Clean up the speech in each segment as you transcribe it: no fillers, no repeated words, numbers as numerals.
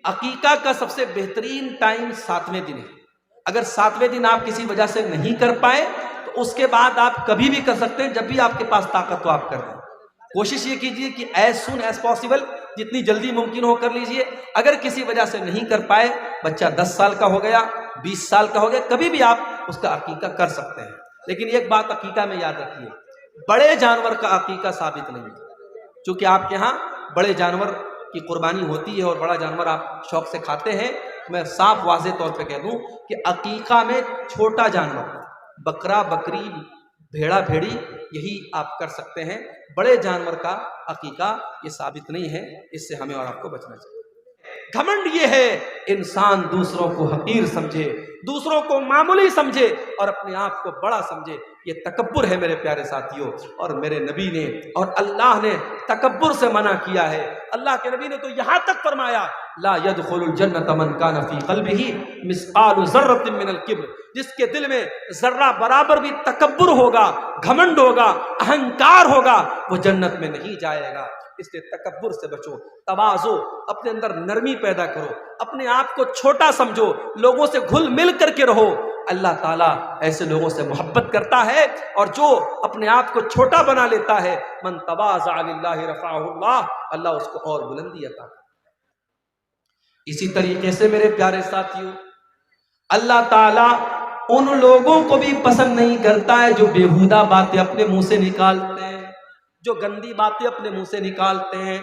عقیقہ کا سب سے بہترین ٹائم 7ویں دن ہے۔ اگر 7ویں دن آپ کسی وجہ سے نہیں کر پائے تو اس کے بعد آپ کبھی بھی کر سکتے ہیں، جب بھی آپ کے پاس طاقت تو آپ کر دیں۔ کوشش یہ کیجیے کہ ایز سون ایز پاسبل، جتنی جلدی ممکن ہو کر لیجیے۔ اگر کسی وجہ سے نہیں کر پائے، بچہ 10 سال کا ہو گیا، 20 سال کا ہو گیا، کبھی بھی آپ اس کا عقیقہ کر سکتے ہیں۔ لیکن ایک بات عقیقہ میں یاد رکھیے، بڑے جانور کا عقیقہ ثابت نہیں ہے۔ چونکہ آپ کے ہاں بڑے جانور کی قربانی ہوتی ہے اور بڑا جانور آپ شوق سے کھاتے ہیں، میں صاف واضح طور پہ کہہ دوں کہ عقیقہ میں چھوٹا جانور، بکرا بکری بھیڑا بھیڑی، یہی آپ کر سکتے ہیں۔ بڑے جانور کا عقیقہ یہ ثابت نہیں ہے، اس سے ہمیں اور آپ کو بچنا چاہیے۔ گھمنڈ یہ ہے انسان دوسروں کو حقیر سمجھے، دوسروں کو معمولی سمجھے اور اپنے آپ کو بڑا سمجھے، یہ تکبر ہے میرے پیارے ساتھیوں۔ اور میرے نبی نے اور اللہ نے تکبر سے منع کیا ہے۔ اللہ کے نبی نے تو یہاں تک فرمایا لا يدخل الجنة من كان في قلبه مثقال ذرة من الكبر، جس کے دل میں ذرہ برابر بھی تکبر ہوگا، گھمنڈ ہوگا، اہنکار ہوگا، وہ جنت میں نہیں جائے گا۔ اس لیے تکبر سے بچو، تواضع، اپنے اندر نرمی پیدا کرو، اپنے آپ کو چھوٹا سمجھو، لوگوں سے گھل مل کر کے رہو۔ اللہ تعالیٰ ایسے لوگوں سے محبت کرتا ہے، اور جو اپنے آپ کو چھوٹا بنا لیتا ہے، من تواضع للہ رفعہ اللہ، اللہ اس کو اور بلندی عطا کرتا ہے۔ اسی طریقے سے میرے پیارے ساتھیوں، اللہ تعالیٰ ان لوگوں کو بھی پسند نہیں کرتا ہے جو بیہودہ باتیں اپنے منہ سے نکالتے ہیں، جو گندی باتیں اپنے منہ سے نکالتے ہیں۔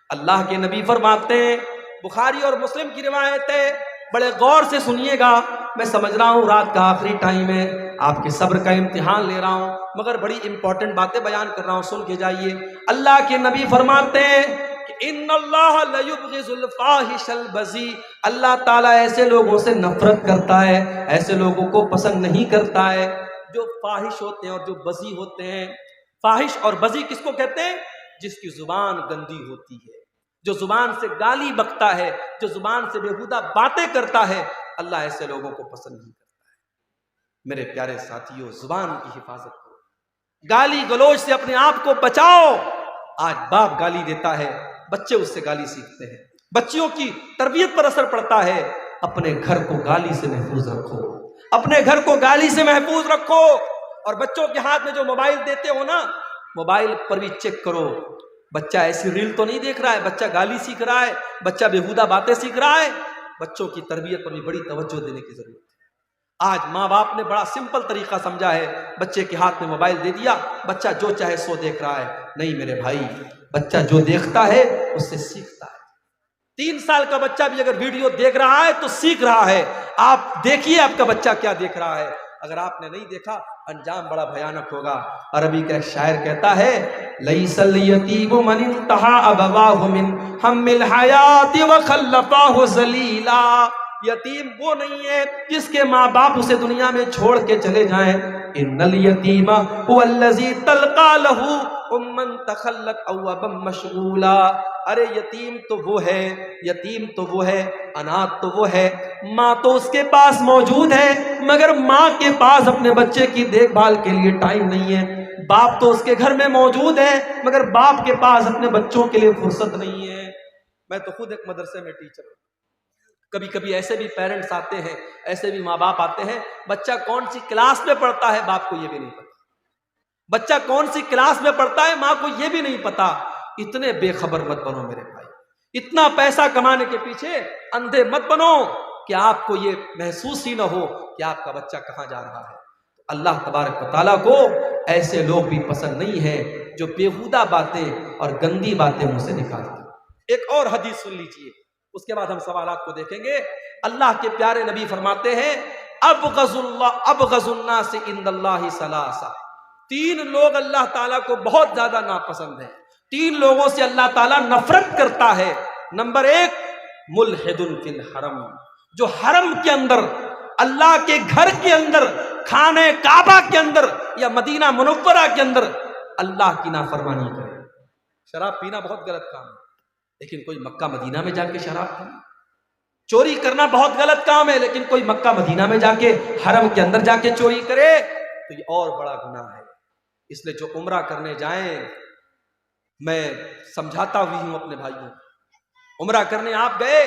اللہ کے نبی فرماتے ہیں، بخاری اور مسلم کی روایت ہے، بڑے غور سے سنیے گا، میں سمجھ رہا ہوں رات کا آخری ٹائم ہے، آپ کے صبر کا امتحان لے رہا ہوں، مگر بڑی امپورٹنٹ باتیں بیان کر رہا ہوں، سن کے جائیے۔ اللہ کے نبی فرماتے ہیں کہ ان اللہ لیبغض الفاحش البذیء، اللہ تعالیٰ ایسے لوگوں سے نفرت کرتا ہے، ایسے لوگوں کو پسند نہیں کرتا ہے جو فاحش ہوتے ہیں اور جو بذیء ہوتے ہیں۔ فاحش اور بذیء کس کو کہتے ہیں؟ جس کی زبان گندی ہوتی ہے، جو زبان سے گالی بکتا ہے، جو زبان سے بیہودہ باتیں کرتا ہے، اللہ ایسے لوگوں کو پسند نہیں کرتا ہے۔ میرے پیارے ساتھیوں، زبان کی حفاظت کرو، گالی گلوچ سے اپنے آپ کو بچاؤ۔ آج باپ گالی دیتا ہے، بچے اس سے گالی سیکھتے ہیں، بچیوں کی تربیت پر اثر پڑتا ہے۔ اپنے گھر کو گالی سے محفوظ رکھو، اپنے گھر کو گالی سے محفوظ رکھو۔ اور بچوں کے ہاتھ میں جو موبائل دیتے ہو نا، موبائل پر بھی چیک کرو، بچہ ایسی ریل تو نہیں دیکھ رہا ہے، بچہ گالی سیکھ رہا ہے، بچہ بیہودہ باتیں سیکھ رہا ہے۔ بچوں کی تربیت پر بھی بڑی توجہ دینے کی ضرورت ہے۔ آج ماں باپ نے بڑا سمپل طریقہ سمجھا ہے، بچے کے ہاتھ میں موبائل دے دیا، بچہ جو چاہے سو دیکھ رہا ہے۔ نہیں میرے بھائی، بچہ جو دیکھتا ہے اس سے سیکھتا ہے۔ 3 سال کا بچہ بھی اگر ویڈیو دیکھ رہا ہے تو سیکھ رہا ہے۔ آپ دیکھیے آپ کا بچہ کیا دیکھ رہا ہے، اگر آپ نے نہیں دیکھا انجام بڑا بھیانک ہوگا۔ عربی کا ایک شاعر کہتا ہے لیس الیتیم من انتہا ابواہ من ہم الحیات وخلفاہ ذلیلا، یتیم وہ نہیں ہے جس کے ماں باپ اسے دنیا میں چھوڑ کے چلے جائیں۔ ان الیتیم هو الذی تلقى له امن تخلت او ابا مشغولا، ارے یتیم تو وہ ہے، یتیم تو وہ ہے، اناتھ تو وہ ہے، ماں تو اس کے پاس موجود ہے مگر ماں کے پاس اپنے بچے کی دیکھ بھال کے لیے ٹائم نہیں ہے، باپ تو اس کے گھر میں موجود ہے مگر باپ کے پاس اپنے بچوں کے لیے فرصت نہیں ہے۔ میں تو خود ایک مدرسے میں ٹیچر ہوں، کبھی کبھی ایسے بھی پیرنٹس آتے ہیں، ایسے بھی ماں باپ آتے ہیں، بچہ کون سی کلاس میں پڑھتا ہے باپ کو یہ بھی نہیں پتا، بچہ کون سی کلاس میں پڑھتا ہے ماں کو یہ بھی نہیں پتا۔ اتنے بے خبر مت بنو میرے بھائی، اتنا پیسہ کمانے کے پیچھے اندھے مت بنو کہ آپ کو یہ محسوس ہی نہ ہو کہ آپ کا بچہ کہاں جا رہا ہے۔ اللہ تبارک و تعالیٰ کو ایسے لوگ بھی پسند نہیں ہیں جو بیہودہ باتیں اور گندی باتیں منہ سے نکالتے ہیں۔ ایک اور حدیث سن لیجیے، اس کے بعد ہم سوالات کو دیکھیں گے۔ اللہ کے پیارے نبی فرماتے ہیں ابغض الناس عند اللہ ثلاثہ، 3 لوگ اللہ تعالیٰ کو بہت زیادہ ناپسند ہیں، 3 لوگوں سے اللہ تعالیٰ نفرت کرتا ہے۔ نمبر 1 ملحد فی الحرم، جو حرم کے اندر، اللہ کے گھر کے اندر، خانہ کعبہ کے اندر یا مدینہ منورہ کے اندر اللہ کی نافرمانی کرے۔ شراب پینا بہت غلط کام ہے، لیکن کوئی مکہ مدینہ میں جا کے شراب پینا، چوری کرنا بہت غلط کام ہے، لیکن کوئی مکہ مدینہ میں جا کے حرم کے اندر جا کے چوری کرے تو یہ اور بڑا گناہ ہے۔ اس لیے جو عمرہ کرنے جائیں، میں سمجھاتا ہوئی ہوں اپنے بھائیوں، عمرہ کرنے آپ گئے،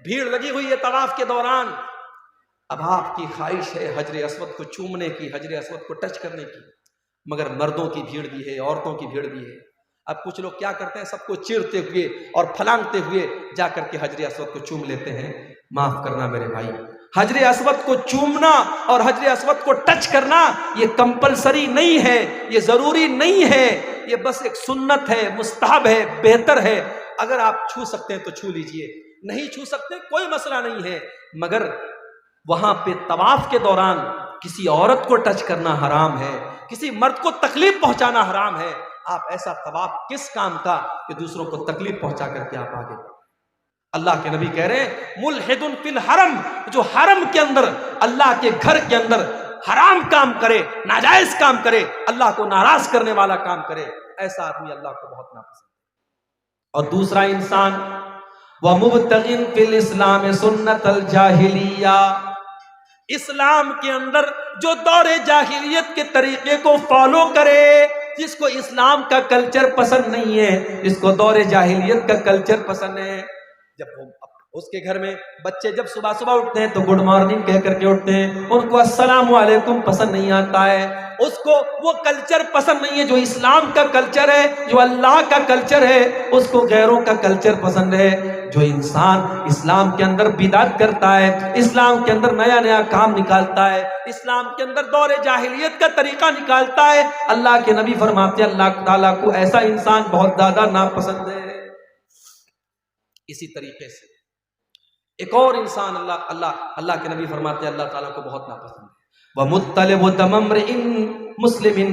بھیڑ لگی ہوئی ہے طواف کے دوران. اب آپ کی خواہش ہے حجر اسود کو چومنے کی, حجر اسود کو ٹچ کرنے کی, مگر مردوں کی بھیڑ بھی ہے, عورتوں کی بھیڑ بھی ہے. اب کچھ لوگ کیا کرتے ہیں, سب کو چیرتے ہوئے اور پھلانگتے ہوئے جا کر کے حجر اسود کو چوم لیتے ہیں. معاف کرنا میرے بھائی, حجر اسود کو چومنا اور حجر اسود کو ٹچ کرنا یہ کمپلسری نہیں ہے, یہ ضروری نہیں ہے, یہ بس ایک سنت ہے, مستحب ہے, بہتر ہے. اگر آپ چھو سکتے ہیں تو چھو لیجئے, نہیں چھو سکتے کوئی مسئلہ نہیں ہے. مگر وہاں پہ طواف کے دوران کسی عورت کو ٹچ کرنا حرام ہے, کسی مرد کو تکلیف پہنچانا حرام ہے. آپ ایسا طواف کس کام کا کہ دوسروں کو تکلیف پہنچا کر کے آپ آگے. اللہ کے نبی کہہ رہے ہیں ملحد فی الحرم, جو حرم کے اندر, اللہ کے گھر کے اندر حرام کام کرے, ناجائز کام کرے, اللہ کو ناراض کرنے والا کام کرے, ایسا آدمی اللہ کو بہت ناپسند. اور دوسرا انسان وَمُبْتَغٍ فِي الْإِسْلَامِ سُنَّةَ الْجَاهِلِيَّةِ, اسلام کے اندر جو دور جاہلیت کے طریقے کو فالو کرے, جس کو اسلام کا کلچر پسند نہیں ہے, جس کو دور جاہلیت کا کلچر پسند ہے. جب اس کے گھر میں بچے جب صبح صبح اٹھتے ہیں تو گڈ مارننگ کہہ کر کے اٹھتے ہیں, ان کو السلام علیکم پسند نہیں آتا ہے, اس کو وہ کلچر پسند نہیں ہے جو اسلام کا کلچر ہے, جو اللہ کا کلچر ہے. اس کو غیروں کا کلچر پسند ہے. جو انسان اسلام کے اندر بدعت کرتا ہے, اسلام کے اندر نیا نیا کام نکالتا ہے, اسلام کے اندر دور جاہلیت کا طریقہ نکالتا ہے, اللہ کے نبی فرماتے ہیں اللہ تعالیٰ کو ایسا انسان بہت زیادہ ناپسند ہے. اسی طریقے سے ایک اور انسان اللہ کے نبی فرماتے ہیں اللہ تعالیٰ کو بہت ناپسند ہے. وَمُطَّلِبُ دَمَ امْرِئٍ مُسْلِمٍ,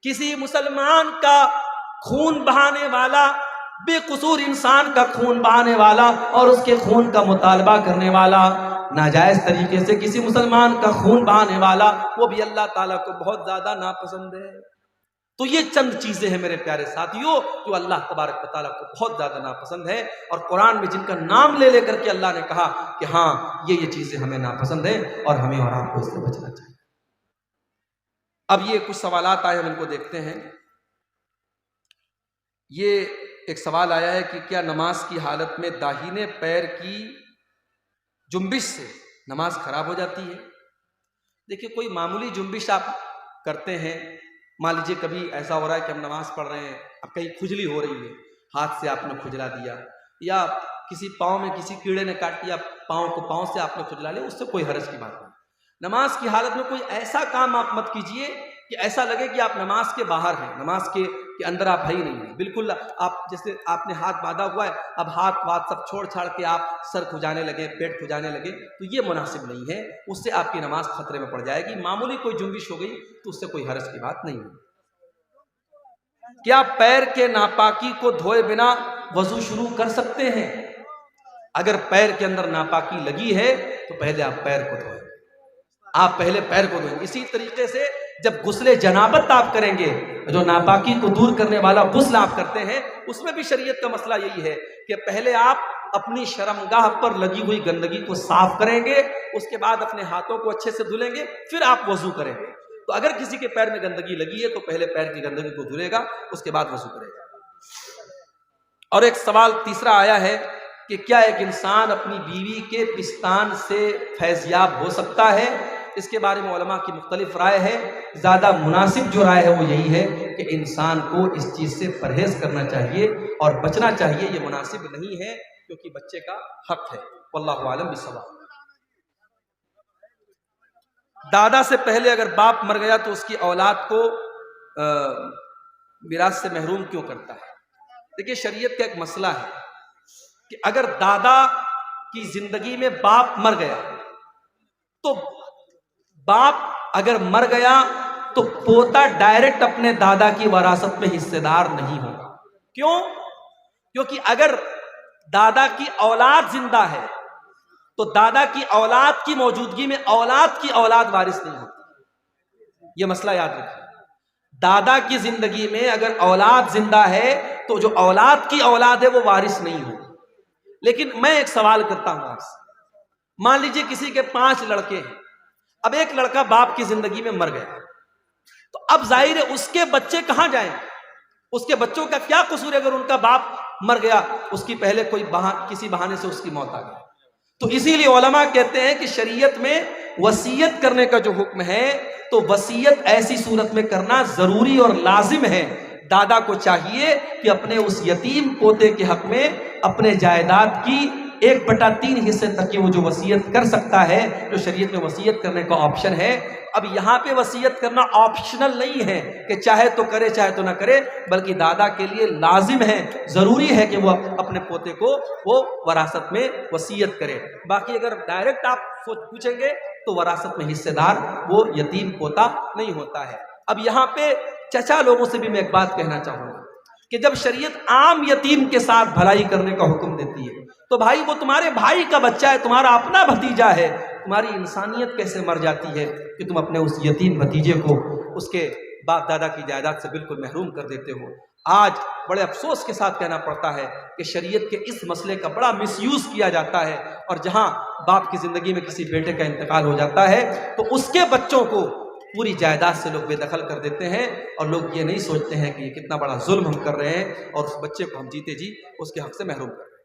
کسی مسلمان کا خون بہانے والا, بے قصور انسان کا خون بہانے والا اور اس کے خون کا مطالبہ کرنے والا, ناجائز طریقے سے کسی مسلمان کا خون بہانے والا, وہ بھی اللہ تعالیٰ کو بہت زیادہ ناپسند ہے. تو یہ چند چیزیں ہیں میرے پیارے ساتھیوں جو اللہ تبارک و تعالیٰ کو بہت زیادہ ناپسند ہے, اور قرآن میں جن کا نام لے لے کر کے اللہ نے کہا کہ ہاں یہ چیزیں ہمیں ناپسند ہیں اور ہمیں اور آپ کو اس سے بچنا چاہیے. اب یہ کچھ سوالات آئے, ہم ان کو دیکھتے ہیں. یہ ایک سوال آیا ہے کہ کیا نماز کی حالت میں داہنے پیر کی جنبش سے نماز خراب ہو جاتی ہے؟ دیکھیے کوئی معمولی جنبش آپ کرتے ہیں, مان لیجیے کبھی ایسا ہو رہا ہے کہ ہم نماز پڑھ رہے ہیں, اب کہیں کھجلی ہو رہی ہے, ہاتھ سے آپ نے کھجلا دیا, یا کسی پاؤں میں کسی کیڑے نے کاٹ دیا, پاؤں سے آپ نے کھجلا لیا, اس سے کوئی حرج کی بات نہیں. نماز کی حالت میں کوئی ایسا کام آپ مت کیجئے کہ ایسا لگے کہ آپ نماز کے باہر ہیں, نماز کے اندر آپ ہے ہی نہیں ہیں. بالکل آپ جیسے آپ نے ہاتھ باندھا ہوا ہے, اب ہاتھ سب چھوڑ چھاڑ کے آپ سر کھجانے لگے, پیٹ کھجانے لگے, تو یہ مناسب نہیں ہے. اس سے آپ کی نماز خطرے میں پڑ جائے گی. معمولی کوئی جنبش ہو گئی تو اس سے کوئی حرج کی بات نہیں ہے. کیا پیر کے ناپاکی کو دھوئے بنا وضو شروع کر سکتے ہیں؟ اگر پیر کے اندر ناپاکی لگی ہے تو پہلے آپ پیر کو دھوئیں, آپ پہلے پیر کو دھوئیں. اسی طریقے سے جب غسل جنابت آپ کریں گے, جو ناپاکی کو دور کرنے والا غسل آپ کرتے ہیں, اس میں بھی شریعت کا مسئلہ یہی ہے کہ پہلے آپ اپنی شرمگاہ پر لگی ہوئی گندگی کو صاف کریں گے, اس کے بعد اپنے ہاتھوں کو اچھے سے دھلیں گے, پھر آپ وضو کریں گے. تو اگر کسی کے پیر میں گندگی لگی ہے تو پہلے پیر کی گندگی کو دھلے گا, اس کے بعد وضو کرے گا. اور ایک سوال تیسرا آیا ہے کہ کیا ایک انسان اپنی بیوی کے پستان سے فیضیاب ہو سکتا ہے؟ اس کے بارے میں علماء کی مختلف رائے ہے. زیادہ مناسب جو رائے ہے وہ یہی ہے کہ انسان کو اس چیز سے پرہیز کرنا چاہیے اور بچنا چاہیے. یہ مناسب نہیں ہے کیونکہ بچے کا حق ہے. واللہ اعلم بالصواب. دادا سے پہلے اگر باپ مر گیا تو اس کی اولاد کو میراث سے محروم کیوں کرتا ہے؟ دیکھیے شریعت کا ایک مسئلہ ہے کہ اگر دادا کی زندگی میں باپ مر گیا تو باپ اگر مر گیا تو پوتا ڈائریکٹ اپنے دادا کی وراثت میں حصے دار نہیں ہوگا. کیوں؟ کیونکہ اگر دادا کی اولاد زندہ ہے تو دادا کی اولاد کی موجودگی میں اولاد کی اولاد وارث نہیں ہوتی. یہ مسئلہ یاد رکھیے. دادا کی زندگی میں اگر اولاد زندہ ہے تو جو اولاد کی اولاد ہے وہ وارث نہیں ہوگی. لیکن میں ایک سوال کرتا ہوں آپ سے. مان لیجئے کسی کے 5 لڑکے ہیں, اب ایک لڑکا باپ کی زندگی میں مر گیا, تو اب ظاہر ہے اس کے بچے کہاں جائیں؟ اس کے بچوں کا کیا قصور ہے؟ اگر ان کا باپ مر گیا, اس کی پہلے کسی بہانے سے اس کی موت آ گئی, تو اسی لیے علماء کہتے ہیں کہ شریعت میں وصیت کرنے کا جو حکم ہے تو وصیت ایسی صورت میں کرنا ضروری اور لازم ہے۔ دادا کو چاہیے کہ اپنے اس یتیم پوتے کے حق میں اپنے جائیداد کی 1/3 حصے تک کی وہ جو وصیت کر سکتا ہے، جو شریعت میں وصیت کرنے کا آپشن ہے۔ اب یہاں پہ وصیت کرنا آپشنل نہیں ہے کہ چاہے تو کرے چاہے تو نہ کرے، بلکہ دادا کے لیے لازم ہے، ضروری ہے کہ وہ اپنے پوتے کو وہ وراثت میں وصیت کرے۔ باقی اگر ڈائریکٹ آپ پوچھیں گے تو وراثت میں حصے دار وہ یتیم پوتا نہیں ہوتا ہے۔ اب یہاں پہ چچا لوگوں سے بھی میں ایک بات کہنا چاہوں گا کہ جب شریعت عام یتیم کے ساتھ بھلائی کرنے کا حکم دیتی ہے تو بھائی وہ تمہارے بھائی کا بچہ ہے، تمہارا اپنا بھتیجا ہے، تمہاری انسانیت کیسے مر جاتی ہے کہ تم اپنے اس یتیم بھتیجے کو اس کے باپ دادا کی جائیداد سے بالکل محروم کر دیتے ہو۔ آج بڑے افسوس کے ساتھ کہنا پڑتا ہے کہ شریعت کے اس مسئلے کا بڑا مس یوز کیا جاتا ہے، اور جہاں باپ کی زندگی میں کسی بیٹے کا انتقال ہو جاتا ہے تو اس کے بچوں کو پوری جائیداد سے لوگ بے دخل کر دیتے ہیں، اور لوگ یہ نہیں سوچتے ہیں کہ یہ کتنا بڑا ظلم ہم کر رہے ہیں اور اس بچے کو ہم جیتے جی اس کے حق سے محروم کر رہے ہیں۔